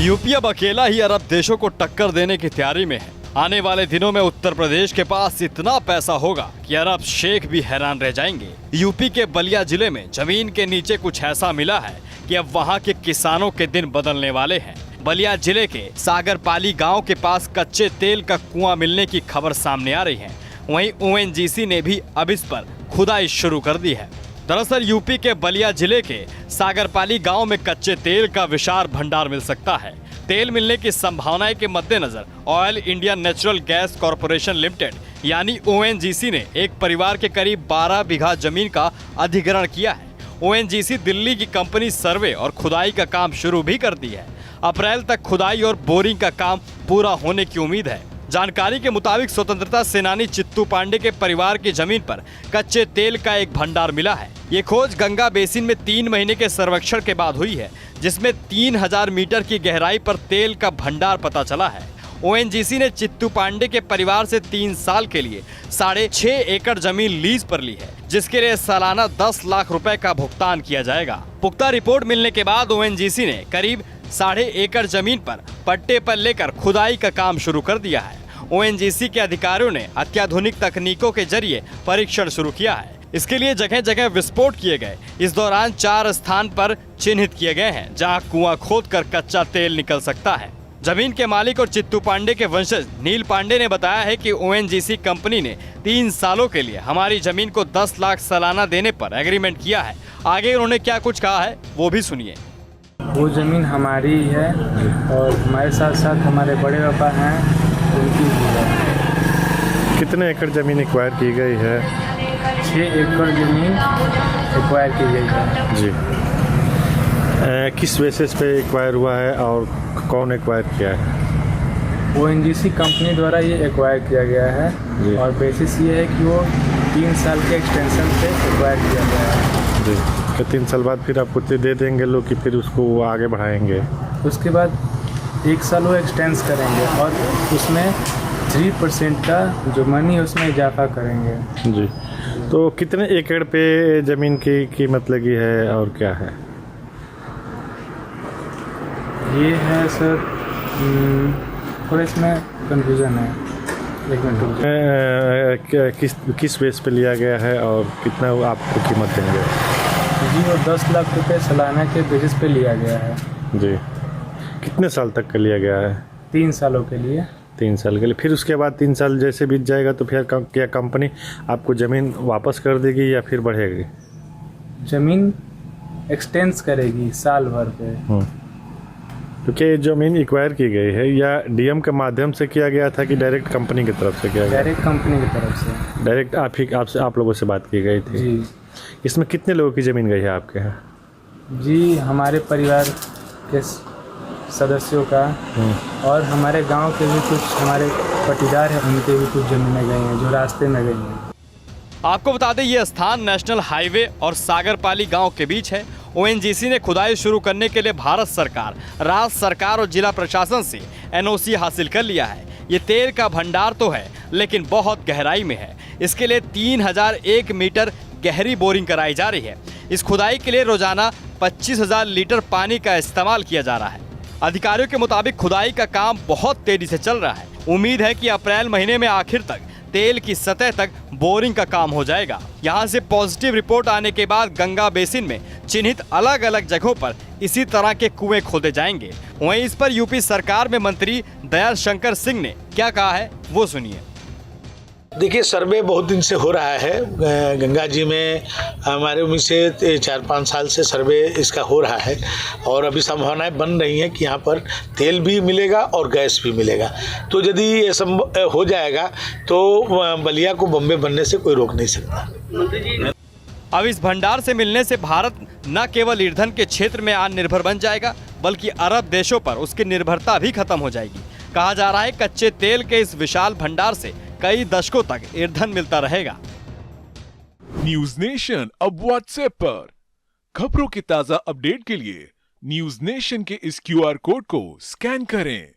UP अब अकेला ही अरब देशों को टक्कर देने की तैयारी में है। आने वाले दिनों में उत्तर प्रदेश के पास इतना पैसा होगा कि अरब शेख भी हैरान रह जाएंगे। यूपी के बलिया जिले में जमीन के नीचे कुछ ऐसा मिला है कि अब वहां के किसानों के दिन बदलने वाले हैं। बलिया जिले के सागरपाली गांव के पास कच्चे तेल का कुआं मिलने की खबर सामने आ रही है। वहीं ओएनजीसी ने भी अब इस पर खुदाई शुरू कर दी है। दरअसल यूपी के बलिया जिले के सागरपाली गांव में कच्चे तेल का विशाल भंडार मिल सकता है। तेल मिलने की संभावनाएं के मद्देनजर oil India natural gas corporation limited यानी ओएनजीसी ने एक परिवार के करीब 12 बीघा जमीन का अधिग्रहण किया है। ओएनजीसी दिल्ली की कंपनी सर्वे और खुदाई का काम शुरू भी कर दी है। अप्रैल तक खुदाई और बोरिंग का काम पूरा होने की उम्मीद है। जानकारी के मुताबिक स्वतंत्रता सेनानी चित्तू पांडे के परिवार की जमीन पर कच्चे तेल का एक भंडार मिला है। ये खोज गंगा बेसिन में 3 महीने के सर्वेक्षण के बाद हुई है, जिसमें 3000 मीटर की गहराई पर तेल का भंडार पता चला है। ओएनजीसी ने चित्तू पांडे के परिवार से 3 साल के लिए 6.5 एकड़ जमीन लीज पर ली है, जिसके लिए सालाना 10 लाख रुपए का भुगतान किया जाएगा। पुख्ता रिपोर्ट मिलने के बाद ओएनजीसी ने करीब 1.5 एकड़ जमीन पर पट्टे पर लेकर खुदाई का काम शुरू कर दिया है। ओएनजीसी के अधिकारियों ने अत्याधुनिक तकनीकों के जरिए परीक्षण शुरू किया है। इसके लिए जगह जगह विस्फोट किए गए। इस दौरान 4 स्थान पर चिन्हित किए गए हैं जहां कुआं खोदकर कच्चा तेल निकल सकता है। जमीन के मालिक और चित्तू पांडे के वंशज नील पांडे ने बताया है कि ओएनजीसी कंपनी ने 3 सालों के लिए हमारी जमीन को 10 लाख सालाना देने पर एग्रीमेंट किया है। आगे उन्होंने क्या कुछ कहा है वो भी सुनिए। वो ज़मीन हमारी ही है और हमारे साथ साथ हमारे बड़े पापा हैं, उनकी भी है। कितने एकड़ ज़मीन एक्वायर की गई है? 6 एकड़ ज़मीन एक्वायर की गई है। जी। किस बेसिस पे एक्वायर हुआ है और कौन एक्वायर किया है? ओएनजीसी कंपनी द्वारा ये एक्वायर किया गया है और बेसिस ये है कि वो 3 साल के एक्सटेंशन से एक्वायर किया गया है। जी। तो 3 साल बाद फिर आपको दे देंगे लोग कि फिर उसको वो आगे बढ़ाएंगे? उसके बाद 1 साल वो एक्सटेंस करेंगे और उसमें 3% का जो मनी है उसमें इजाफा करेंगे। जी। तो कितने एकड़ पे ज़मीन की कीमत लगी है और क्या है? ये है सर, थोड़ा इसमें कंफ्यूजन है। एक मिनट। किस बेस पे लिया गया है और कितना आपको कीमत देंगे? जी वो 10 लाख रुपए सालाना के बेसिस पे लिया गया है। जी। कितने साल तक का लिया गया है? 3 सालों के लिए। 3 साल के लिए। फिर उसके बाद 3 साल जैसे बीत जाएगा तो फिर क्या कंपनी आपको ज़मीन वापस कर देगी या फिर बढ़ेगी? ज़मीन एक्सटेंस करेगी साल भर पे। क्योंकि ये ज़मीन एक्वायर की गई है या डीएम के माध्यम से किया गया था कि डायरेक्ट कंपनी की तरफ से किया गया? डायरेक्ट कंपनी की तरफ से। डायरेक्ट आप लोगों से बात की गई थी? जी। इसमें कितने लोगों की ज़मीन गई है आपके यहाँ? जी हमारे परिवार के सदस्यों का और हमारे गांव के भी कुछ हमारे पटीदार हैं, उनके भी कुछ ज़मीनें गई हैं जो रास्ते में गई हैं। आपको बता दें ये स्थान नेशनल हाईवे और सागरपाली गांव के बीच है। ओएनजीसी ने खुदाई शुरू करने के लिए भारत सरकार, राज्य सरकार और जिला प्रशासन से एनओसी हासिल कर लिया है। ये तेल का भंडार तो है लेकिन बहुत गहराई में है। इसके लिए 3001 मीटर गहरी बोरिंग कराई जा रही है। इस खुदाई के लिए रोजाना 25,000 लीटर पानी का इस्तेमाल किया जा रहा है। अधिकारियों के मुताबिक खुदाई का काम बहुत तेजी से चल रहा है। उम्मीद है कि अप्रैल महीने में आखिर तक तेल की सतह तक बोरिंग का काम हो जाएगा। यहाँ से पॉजिटिव रिपोर्ट आने के बाद गंगा बेसिन में चिन्हित अलग अलग जगहों पर इसी तरह के कुएं खोदे जाएंगे। वहीं इस पर यूपी सरकार में मंत्री दयाल शंकर सिंह ने क्या कहा है वो सुनिए। देखिए, सर्वे बहुत दिन से हो रहा है गंगा जी में। हमारे उम्मीद से 4-5 साल से सर्वे इसका हो रहा है और अभी संभावनाएं बन रही हैं कि यहाँ पर तेल भी मिलेगा और गैस भी मिलेगा। तो यदि ये संभव हो जाएगा तो बलिया को बम्बे बनने से कोई रोक नहीं सकता। अब इस भंडार से मिलने से भारत न केवल ईंधन के क्षेत्र में आत्मनिर्भर बन जाएगा बल्कि अरब देशों पर उसकी निर्भरता भी खत्म हो जाएगी। कहा जा रहा है कच्चे तेल के इस विशाल भंडार से कई दशकों तक ईंधन मिलता रहेगा। न्यूज नेशन अब व्हाट्सएप पर खबरों की ताजा अपडेट के लिए न्यूज नेशन के इस QR कोड को स्कैन करें।